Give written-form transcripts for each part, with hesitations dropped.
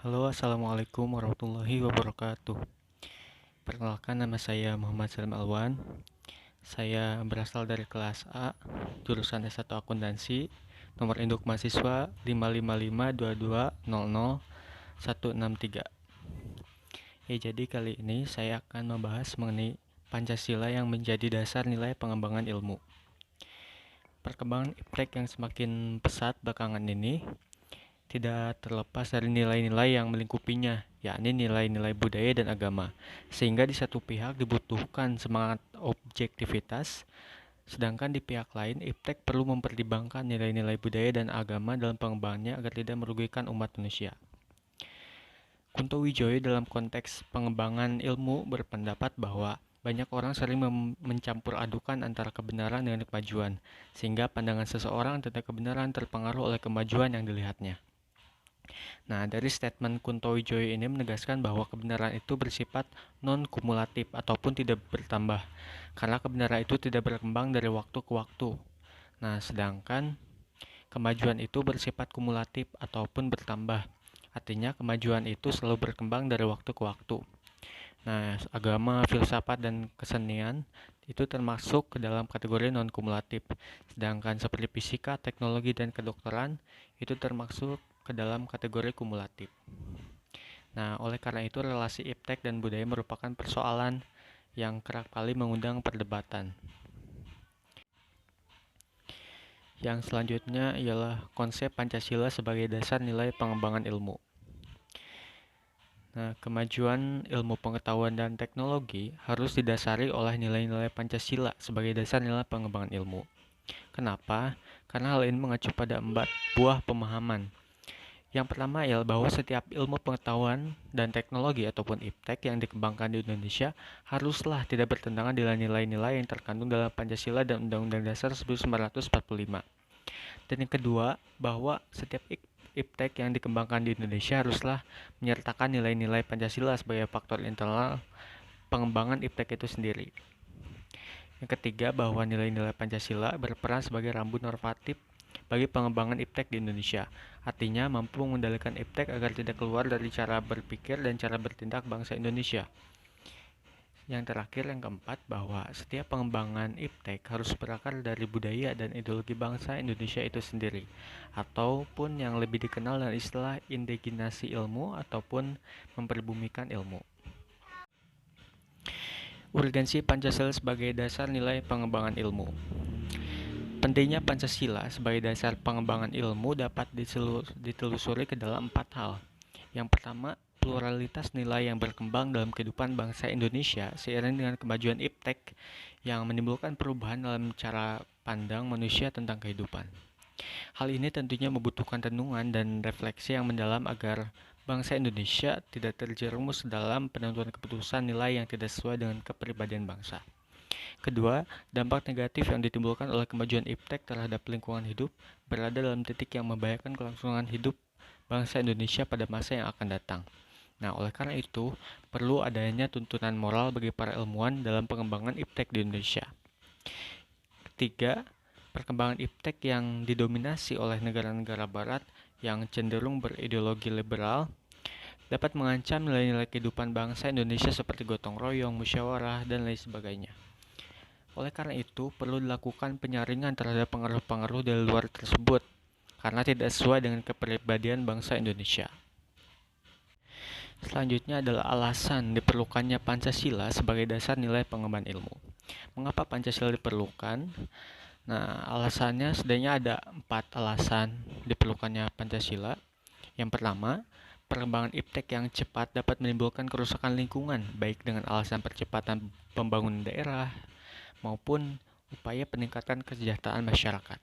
Halo, Assalamualaikum warahmatullahi wabarakatuh. Perkenalkan, nama saya Muhammad Salim Alwan. Saya berasal dari kelas A, jurusan S1 Akuntansi, nomor induk mahasiswa 55522000163. Jadi kali ini saya akan membahas mengenai Pancasila yang menjadi dasar nilai pengembangan ilmu. Perkembangan iptek yang semakin pesat belakangan ini tidak terlepas dari nilai-nilai yang melingkupinya, yakni nilai-nilai budaya dan agama. Sehingga di satu pihak dibutuhkan semangat objektivitas, sedangkan di pihak lain iptek perlu mempertimbangkan nilai-nilai budaya dan agama dalam pengembangannya agar tidak merugikan umat manusia. Kunto Wijoyo dalam konteks pengembangan ilmu berpendapat bahwa banyak orang sering mencampur adukan antara kebenaran dengan kemajuan, sehingga pandangan seseorang tentang kebenaran terpengaruh oleh kemajuan yang dilihatnya. Nah, dari statement Kunto Wijoyo ini menegaskan bahwa kebenaran itu bersifat non-kumulatif ataupun tidak bertambah, karena kebenaran itu tidak berkembang dari waktu ke waktu. Nah, sedangkan kemajuan itu bersifat kumulatif ataupun bertambah, artinya kemajuan itu selalu berkembang dari waktu ke waktu. Nah, agama, filsafat, dan kesenian itu termasuk ke dalam kategori non-kumulatif, sedangkan seperti fisika, teknologi, dan kedokteran itu termasuk ke dalam kategori kumulatif. Nah, oleh karena itu relasi iptek dan budaya merupakan persoalan yang kerap kali mengundang perdebatan. Yang selanjutnya ialah konsep Pancasila sebagai dasar nilai pengembangan ilmu. Nah, kemajuan ilmu pengetahuan dan teknologi harus didasari oleh nilai-nilai Pancasila sebagai dasar nilai pengembangan ilmu. Kenapa? Karena hal ini mengacu pada 4 buah pemahaman. Yang pertama ialah bahwa setiap ilmu pengetahuan dan teknologi ataupun iptek yang dikembangkan di Indonesia haruslah tidak bertentangan dengan nilai-nilai yang terkandung dalam Pancasila dan Undang-Undang Dasar 1945. Dan yang kedua, bahwa setiap iptek yang dikembangkan di Indonesia haruslah menyertakan nilai-nilai Pancasila sebagai faktor internal pengembangan iptek itu sendiri. Yang ketiga, bahwa nilai-nilai Pancasila berperan sebagai rambu normatif bagi pengembangan iptek di Indonesia. Artinya mampu mengendalikan iptek agar tidak keluar dari cara berpikir dan cara bertindak bangsa Indonesia. Yang terakhir, yang keempat, bahwa setiap pengembangan iptek harus berakar dari budaya dan ideologi bangsa Indonesia itu sendiri, ataupun yang lebih dikenal dengan istilah indigenasi ilmu ataupun memperbumikan ilmu. Urgensi Pancasila sebagai dasar nilai pengembangan ilmu. Pentingnya Pancasila sebagai dasar pengembangan ilmu dapat ditelusuri ke dalam 4 hal. Yang pertama, pluralitas nilai yang berkembang dalam kehidupan bangsa Indonesia seiring dengan kemajuan iptek yang menimbulkan perubahan dalam cara pandang manusia tentang kehidupan. Hal ini tentunya membutuhkan renungan dan refleksi yang mendalam agar bangsa Indonesia tidak terjerumus dalam penentuan keputusan nilai yang tidak sesuai dengan kepribadian bangsa. Kedua, dampak negatif yang ditimbulkan oleh kemajuan iptek terhadap lingkungan hidup berada dalam titik yang membahayakan kelangsungan hidup bangsa Indonesia pada masa yang akan datang. Nah, oleh karena itu, perlu adanya tuntunan moral bagi para ilmuwan dalam pengembangan iptek di Indonesia. Ketiga, perkembangan iptek yang didominasi oleh negara-negara barat yang cenderung berideologi liberal dapat mengancam nilai-nilai kehidupan bangsa Indonesia seperti gotong royong, musyawarah, dan lain sebagainya. Oleh karena itu, perlu dilakukan penyaringan terhadap pengaruh-pengaruh dari luar tersebut, karena tidak sesuai dengan kepribadian bangsa Indonesia. Selanjutnya adalah alasan diperlukannya Pancasila sebagai dasar nilai pengembangan ilmu. Mengapa Pancasila diperlukan? Nah, alasannya setidaknya ada 4 alasan diperlukannya Pancasila. Yang pertama, perkembangan iptek yang cepat dapat menimbulkan kerusakan lingkungan, baik dengan alasan percepatan pembangunan daerah, maupun upaya peningkatan kesejahteraan masyarakat.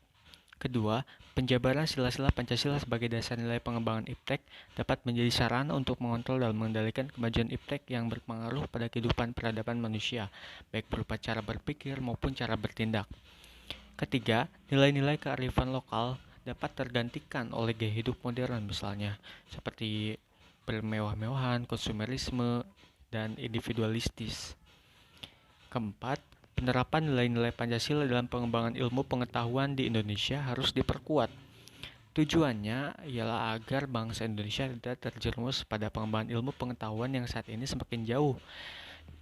Kedua, penjabaran sila-sila Pancasila sebagai dasar nilai pengembangan iptek dapat menjadi sarana untuk mengontrol dan mengendalikan kemajuan iptek yang berpengaruh pada kehidupan peradaban manusia, baik berupa cara berpikir maupun cara bertindak. Ketiga, nilai-nilai kearifan lokal dapat tergantikan oleh gaya hidup modern misalnya, seperti bermewah-mewahan, konsumerisme, dan individualistis. Keempat, penerapan nilai-nilai Pancasila dalam pengembangan ilmu pengetahuan di Indonesia harus diperkuat. Tujuannya ialah agar bangsa Indonesia tidak terjerumus pada pengembangan ilmu pengetahuan yang saat ini semakin jauh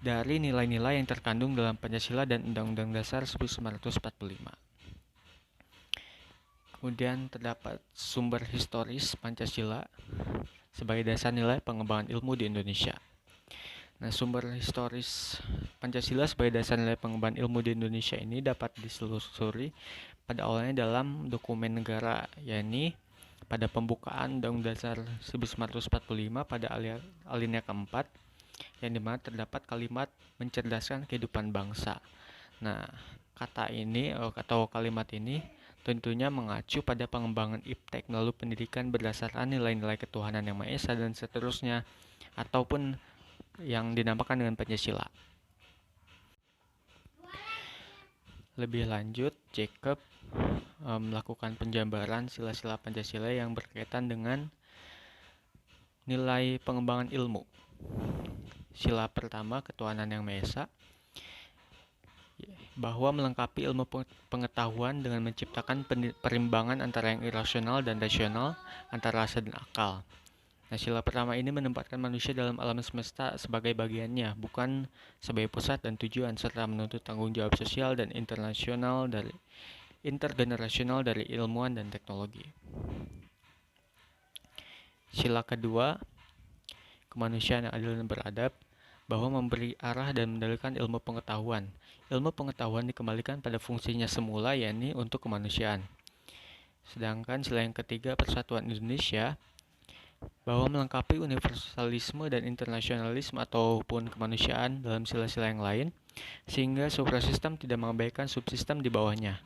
dari nilai-nilai yang terkandung dalam Pancasila dan Undang-Undang Dasar 1945. Kemudian terdapat sumber historis Pancasila sebagai dasar nilai pengembangan ilmu di Indonesia. Nah, sumber historis Pancasila sebagai dasar nilai pengembangan ilmu di Indonesia ini dapat diselusuri pada awalnya dalam dokumen negara, yakni pada pembukaan Undang-Undang Dasar 1945 pada alinea keempat, yang dimana terdapat kalimat mencerdaskan kehidupan bangsa. Nah, kata ini atau kalimat ini tentunya mengacu pada pengembangan iptek melalui pendidikan berdasarkan nilai-nilai ketuhanan yang Maha Esa dan seterusnya, ataupun yang dinamakan dengan Pancasila. Lebih lanjut, Jacob melakukan penjabaran sila-sila Pancasila yang berkaitan dengan nilai pengembangan ilmu. Sila pertama, ketuhanan yang Maha Esa, bahwa melengkapi ilmu pengetahuan dengan menciptakan perimbangan antara yang irasional dan rasional, antara rasa dan akal. Nah, sila pertama ini menempatkan manusia dalam alam semesta sebagai bagiannya, bukan sebagai pusat dan tujuan, serta menuntut tanggung jawab sosial dan intergenerasional dari ilmuwan dan teknologi. Sila kedua, kemanusiaan yang adil dan beradab, bahwa memberi arah dan mendalilkan ilmu pengetahuan. Ilmu pengetahuan dikembalikan pada fungsinya semula, yakni untuk kemanusiaan. Sedangkan sila yang ketiga, persatuan Indonesia, bahwa melengkapi universalisme dan internasionalisme ataupun kemanusiaan dalam sila-sila yang lain, sehingga suprasistem tidak mengabaikan subsistem di bawahnya.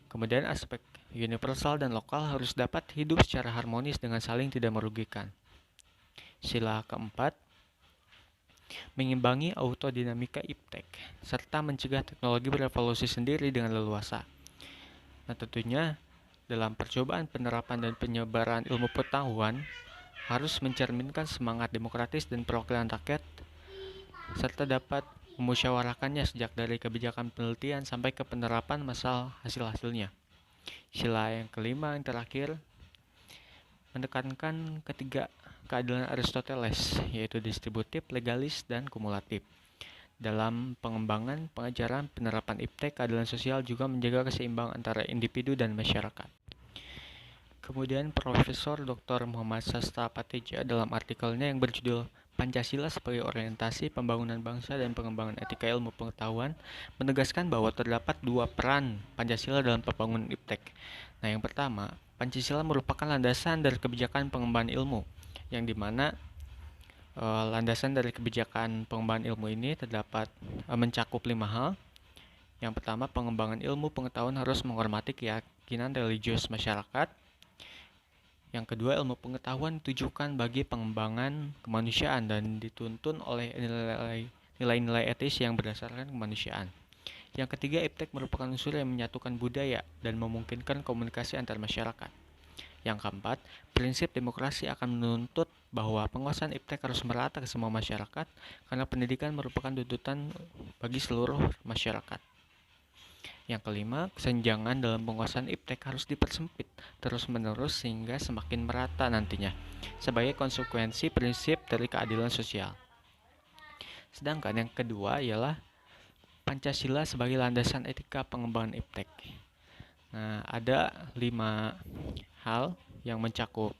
Kemudian aspek universal dan lokal harus dapat hidup secara harmonis dengan saling tidak merugikan. Sila keempat, mengimbangi autodinamika iptek, serta mencegah teknologi berevolusi sendiri dengan leluasa. Nah, tentunya dalam percobaan penerapan dan penyebaran ilmu pengetahuan harus mencerminkan semangat demokratis dan perwakilan rakyat, serta dapat memusyawarahkannya sejak dari kebijakan penelitian sampai ke penerapan masal hasil-hasilnya. Sila yang kelima, yang terakhir, menekankan ketiga keadilan Aristoteles, yaitu distributif, legalis, dan kumulatif. Dalam pengembangan, pengajaran, penerapan iptek, keadilan sosial juga menjaga keseimbangan antara individu dan masyarakat. Kemudian Profesor Dr. Muhammad Sastra Patedja dalam artikelnya yang berjudul Pancasila sebagai Orientasi Pembangunan Bangsa dan Pengembangan Etika Ilmu Pengetahuan menegaskan bahwa terdapat dua peran Pancasila dalam pembangunan iptek. Nah, yang pertama, Pancasila merupakan landasan dari kebijakan pengembangan ilmu, yang dimana landasan dari kebijakan pengembangan ilmu ini terdapat mencakup 5 hal. Yang pertama, pengembangan ilmu pengetahuan harus menghormati keyakinan religius masyarakat. Yang kedua, ilmu pengetahuan ditujukan bagi pengembangan kemanusiaan dan dituntun oleh nilai-nilai etis yang berdasarkan kemanusiaan. Yang ketiga, iptek merupakan unsur yang menyatukan budaya dan memungkinkan komunikasi antar masyarakat. Yang keempat, prinsip demokrasi akan menuntut bahwa penguasaan iptek harus merata ke semua masyarakat karena pendidikan merupakan tuntutan bagi seluruh masyarakat. Yang kelima, kesenjangan dalam penguasaan iptek harus dipersempit terus-menerus sehingga semakin merata nantinya, sebagai konsekuensi prinsip dari keadilan sosial. Sedangkan yang kedua ialah Pancasila sebagai landasan etika pengembangan iptek. Nah, ada 5 hal yang mencakup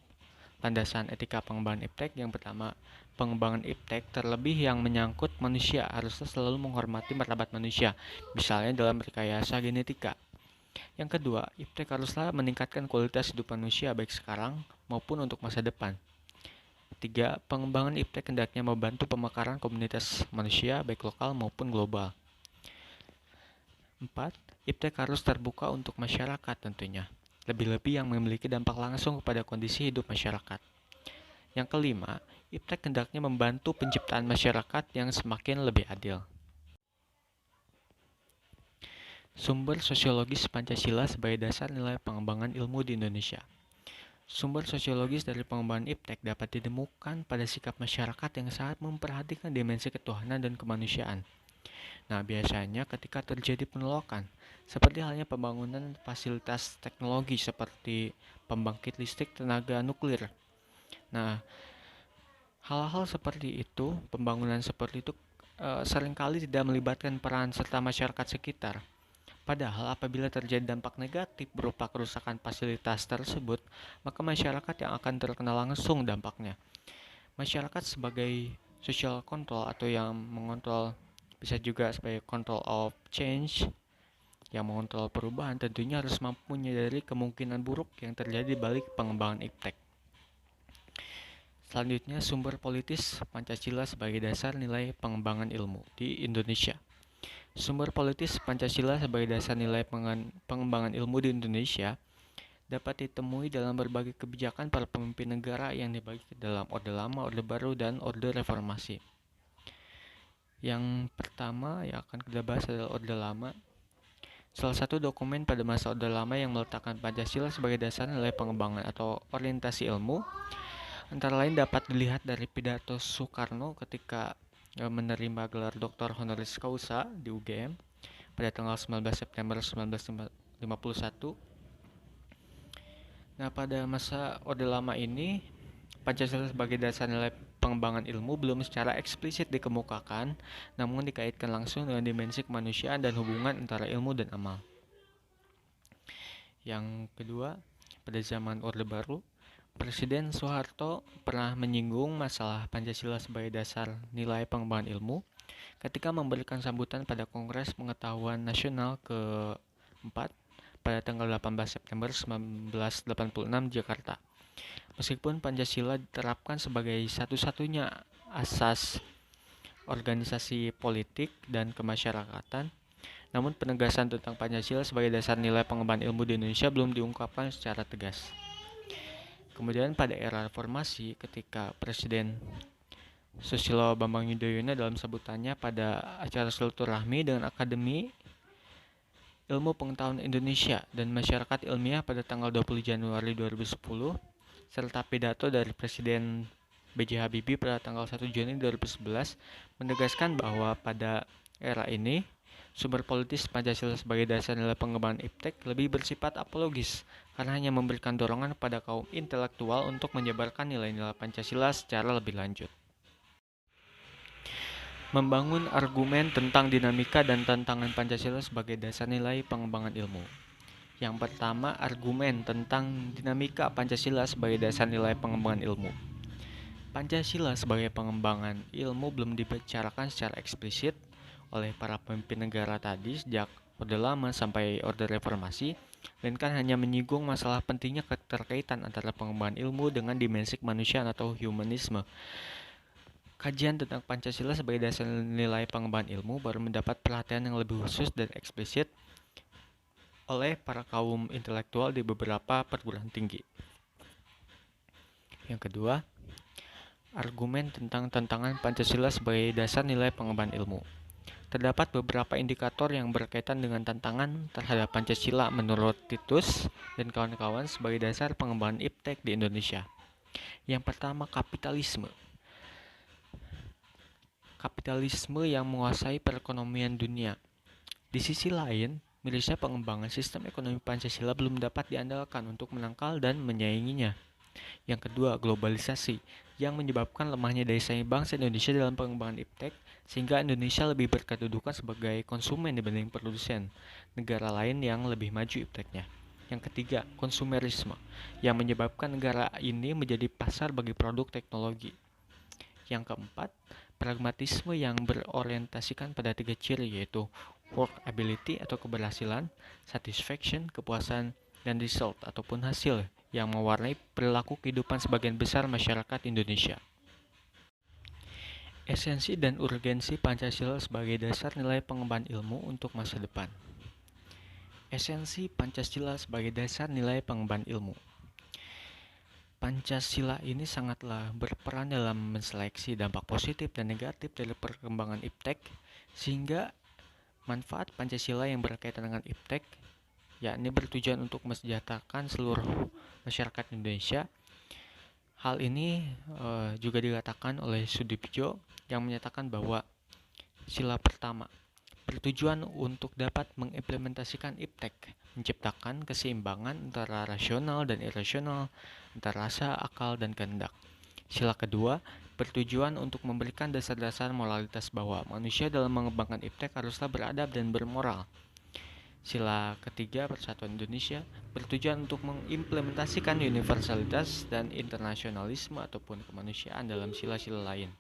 landasan etika pengembangan iptek. Yang pertama, pengembangan iptek terlebih yang menyangkut manusia harusnya selalu menghormati martabat manusia, misalnya dalam rekayasa genetika. Yang kedua, iptek haruslah meningkatkan kualitas hidup manusia baik sekarang maupun untuk masa depan. 3. Pengembangan iptek hendaknya membantu pemekaran komunitas manusia baik lokal maupun global. 4. Iptek harus terbuka untuk masyarakat tentunya, lebih-lebih yang memiliki dampak langsung kepada kondisi hidup masyarakat. Yang kelima, iptek hendaknya membantu penciptaan masyarakat yang semakin lebih adil. Sumber sosiologis Pancasila sebagai dasar nilai pengembangan ilmu di Indonesia. Sumber sosiologis dari pengembangan iptek dapat ditemukan pada sikap masyarakat yang sangat memperhatikan dimensi ketuhanan dan kemanusiaan. Nah, biasanya ketika terjadi penolakan, seperti halnya pembangunan fasilitas teknologi seperti pembangkit listrik tenaga nuklir. Nah, hal-hal seperti itu, pembangunan seperti itu seringkali tidak melibatkan peran serta masyarakat sekitar. Padahal apabila terjadi dampak negatif berupa kerusakan fasilitas tersebut, maka masyarakat yang akan terkena langsung dampaknya. Masyarakat sebagai social control atau yang mengontrol, bisa juga sebagai control of change, yang mengontrol perubahan, tentunya harus mampu menyadari kemungkinan buruk yang terjadi balik pengembangan iptek. Selanjutnya, sumber politis Pancasila sebagai dasar nilai pengembangan ilmu di Indonesia. Sumber politis Pancasila sebagai dasar nilai pengembangan ilmu di Indonesia dapat ditemui dalam berbagai kebijakan para pemimpin negara yang dibagi dalam Orde Lama, Orde Baru, dan Orde Reformasi. Yang pertama yang akan kita bahas adalah Orde Lama. Salah satu dokumen pada masa Orde Lama yang meletakkan Pancasila sebagai dasar nilai pengembangan atau orientasi ilmu antara lain dapat dilihat dari pidato Soekarno ketika menerima gelar Dr. Honoris Causa di UGM pada tanggal 19 September 1951. Nah, pada masa Orde Lama ini, Pancasila sebagai dasar nilai pengembangan ilmu belum secara eksplisit dikemukakan, namun dikaitkan langsung dengan dimensi kemanusiaan dan hubungan antara ilmu dan amal. Yang kedua, pada zaman Orde Baru, Presiden Soeharto pernah menyinggung masalah Pancasila sebagai dasar nilai pengembangan ilmu ketika memberikan sambutan pada Kongres Pengetahuan Nasional ke-4 pada tanggal 18 September 1986 di Jakarta. Meskipun Pancasila diterapkan sebagai satu-satunya asas organisasi politik dan kemasyarakatan, namun penegasan tentang Pancasila sebagai dasar nilai pengembangan ilmu di Indonesia belum diungkapkan secara tegas. Kemudian pada era reformasi, ketika Presiden Susilo Bambang Yudhoyono dalam sambutannya pada acara silaturahmi dengan Akademi Ilmu Pengetahuan Indonesia dan Masyarakat Ilmiah pada tanggal 20 Januari 2010, serta pidato dari Presiden B.J. Habibie pada tanggal 1 Juni 2011 menegaskan bahwa pada era ini sumber politis Pancasila sebagai dasar nilai pengembangan iptek lebih bersifat apologis karena hanya memberikan dorongan pada kaum intelektual untuk menyebarkan nilai-nilai Pancasila secara lebih lanjut. Membangun argumen tentang dinamika dan tantangan Pancasila sebagai dasar nilai pengembangan ilmu. Yang pertama, argumen tentang dinamika Pancasila sebagai dasar nilai pengembangan ilmu. Pancasila sebagai pengembangan ilmu belum dibicarakan secara eksplisit oleh para pemimpin negara tadi sejak Orde Lama sampai Orde Reformasi, melainkan hanya menyinggung masalah pentingnya keterkaitan antara pengembangan ilmu dengan dimensi kemanusiaan atau humanisme. Kajian tentang Pancasila sebagai dasar nilai pengembangan ilmu baru mendapat perhatian yang lebih khusus dan eksplisit oleh para kaum intelektual di beberapa perguruan tinggi. Yang kedua, argumen tentang tantangan Pancasila sebagai dasar nilai pengembangan ilmu. Terdapat beberapa indikator yang berkaitan dengan tantangan terhadap Pancasila menurut Titus dan kawan-kawan sebagai dasar pengembangan iptek di Indonesia. Yang pertama, kapitalisme. Kapitalisme yang menguasai perekonomian dunia. Di sisi lain, mirisnya pengembangan sistem ekonomi Pancasila belum dapat diandalkan untuk menangkal dan menyainginya. Yang kedua, globalisasi yang menyebabkan lemahnya daya saing bangsa Indonesia dalam pengembangan iptek sehingga Indonesia lebih berkedudukan sebagai konsumen dibanding produsen negara lain yang lebih maju ipteknya. Yang ketiga, konsumerisme yang menyebabkan negara ini menjadi pasar bagi produk teknologi. Yang keempat, pragmatisme yang berorientasikan pada tiga ciri yaitu workability atau keberhasilan, satisfaction, kepuasan, dan result ataupun hasil yang mewarnai perilaku kehidupan sebagian besar masyarakat Indonesia. Esensi dan urgensi Pancasila sebagai dasar nilai pengembangan ilmu untuk masa depan. Esensi Pancasila sebagai dasar nilai pengembangan ilmu. Pancasila ini sangatlah berperan dalam menseleksi dampak positif dan negatif dari perkembangan iptek, sehingga manfaat Pancasila yang berkaitan dengan iptek, yakni bertujuan untuk mesejahterakan seluruh masyarakat Indonesia. Hal ini juga dikatakan oleh Sudipjo yang menyatakan bahwa sila pertama, bertujuan untuk dapat mengimplementasikan iptek, menciptakan keseimbangan antara rasional dan irasional, antara rasa, akal, dan kehendak. Sila kedua, bertujuan untuk memberikan dasar-dasar moralitas bahwa manusia dalam mengembangkan iptek haruslah beradab dan bermoral. Sila ketiga, Persatuan Indonesia, bertujuan untuk mengimplementasikan universalitas dan internasionalisme ataupun kemanusiaan dalam sila-sila lain.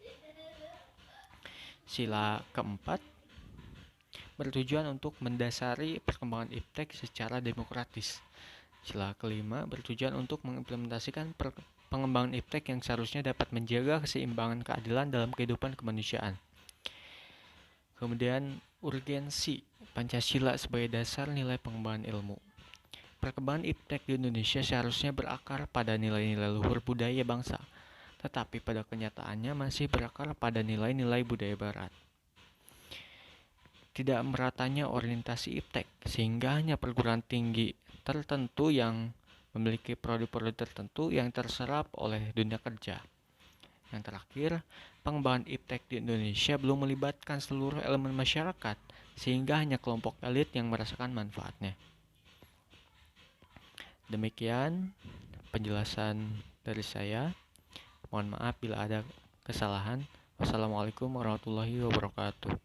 Sila keempat, bertujuan untuk mendasari perkembangan iptek secara demokratis. Sila kelima, bertujuan untuk mengimplementasikan pengembangan iptek yang seharusnya dapat menjaga keseimbangan keadilan dalam kehidupan kemanusiaan. Kemudian urgensi Pancasila sebagai dasar nilai pengembangan ilmu. Perkembangan iptek di Indonesia seharusnya berakar pada nilai-nilai luhur budaya bangsa, tetapi pada kenyataannya masih berakar pada nilai-nilai budaya barat. Tidak meratanya orientasi iptek, sehingga hanya perguruan tinggi tertentu yang memiliki prodi-prodi tertentu yang terserap oleh dunia kerja. Yang terakhir, pengembangan iptek di Indonesia belum melibatkan seluruh elemen masyarakat, sehingga hanya kelompok elit yang merasakan manfaatnya. Demikian penjelasan dari saya. Mohon maaf bila ada kesalahan. Wassalamualaikum warahmatullahi wabarakatuh.